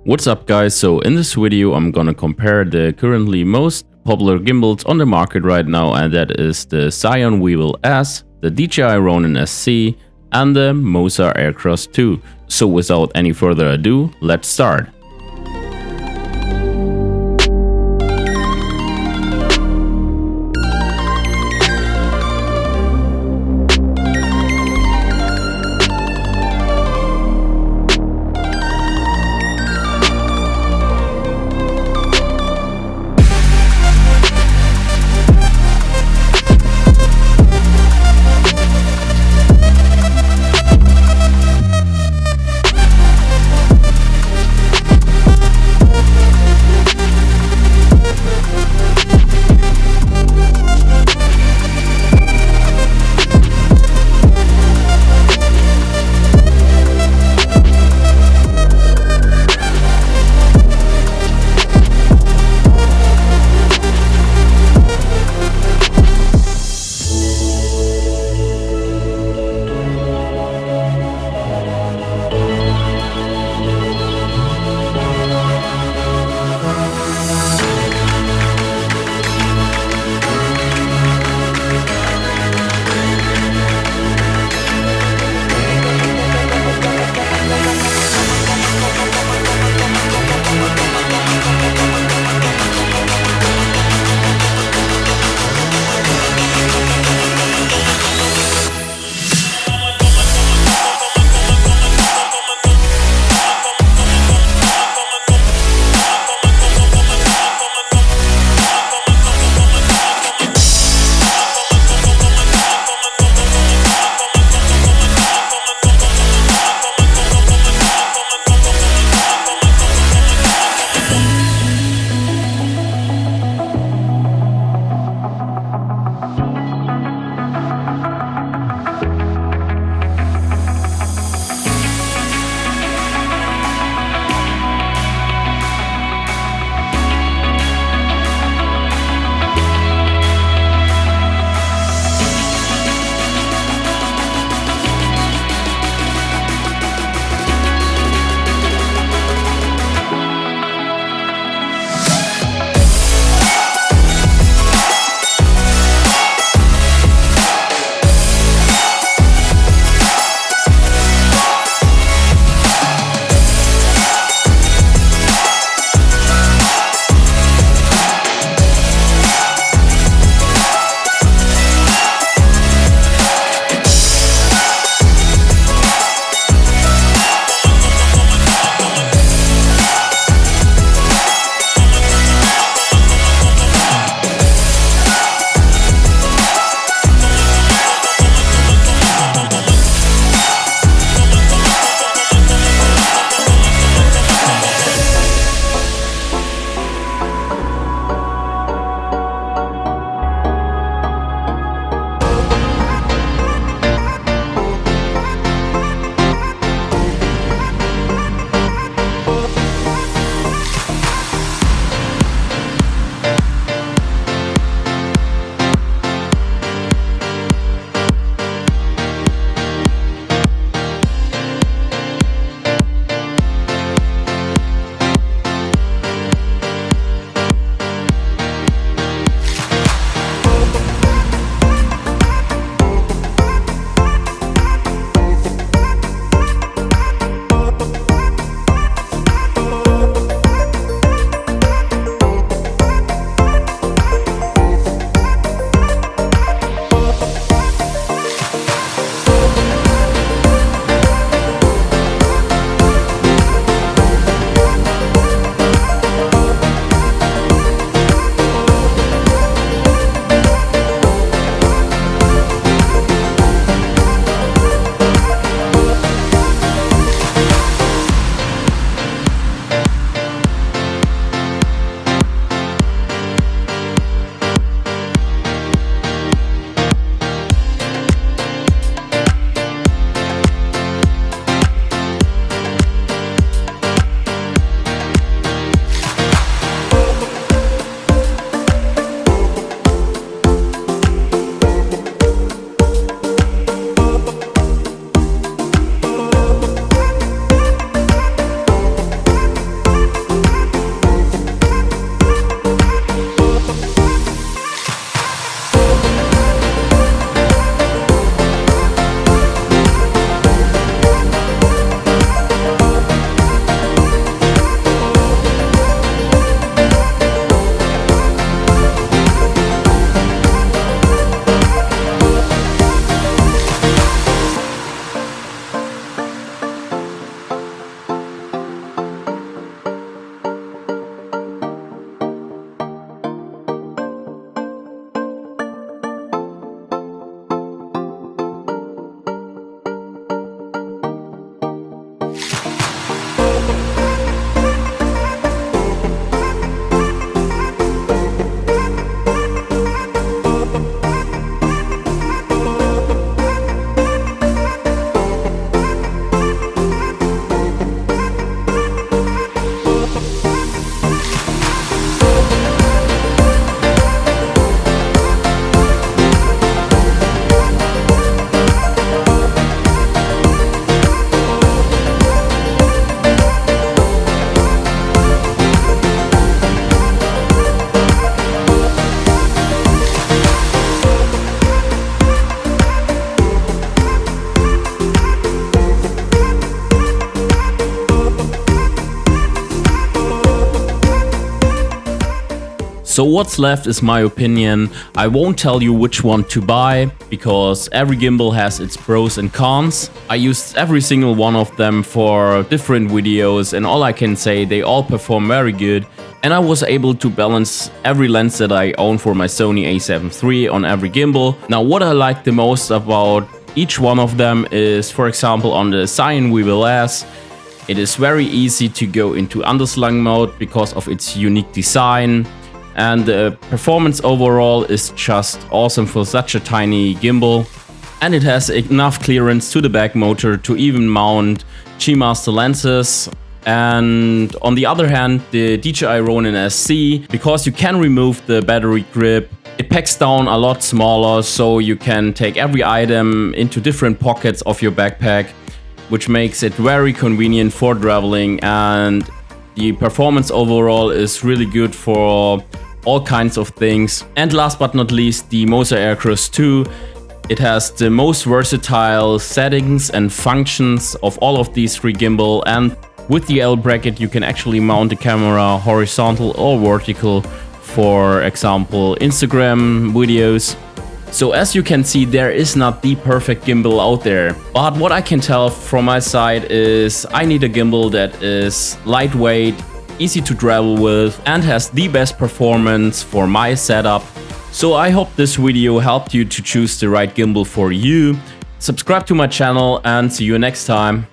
What's up guys, so in this video I'm gonna compare the currently most popular gimbals on the market right now, and that is the Zhiyun Weebill-S, the DJI Ronin-SC and the Moza Aircross 2. So without any further ado, let's start. So what's left is my opinion. I won't tell you which one to buy because every gimbal has its pros and cons. I used every single one of them for different videos, and all I can say, they all perform very good. And I was able to balance every lens that I own for my Sony a7 III on every gimbal. Now what I like the most about each one of them is, for example, on the Zhiyun Weebill-S, it is very easy to go into underslung mode because of its unique design. And the performance overall is just awesome for such a tiny gimbal. And it has enough clearance to the back motor to even mount G Master lenses. And on the other hand, the DJI Ronin-SC, because you can remove the battery grip, it packs down a lot smaller, so you can take every item into different pockets of your backpack, which makes it very convenient for traveling. And the performance overall is really good for all kinds of things. And last but not least, the Moza Aircross 2. It has the most versatile settings and functions of all of these three gimbal, and with the L bracket you can actually mount the camera horizontal or vertical, for example Instagram videos. So as you can see, there is not the perfect gimbal out there, but what I can tell from my side is I need a gimbal that is lightweight, easy to travel with, and has the best performance for my setup. So I hope this video helped you to choose the right gimbal for you. Subscribe to my channel and see you next time.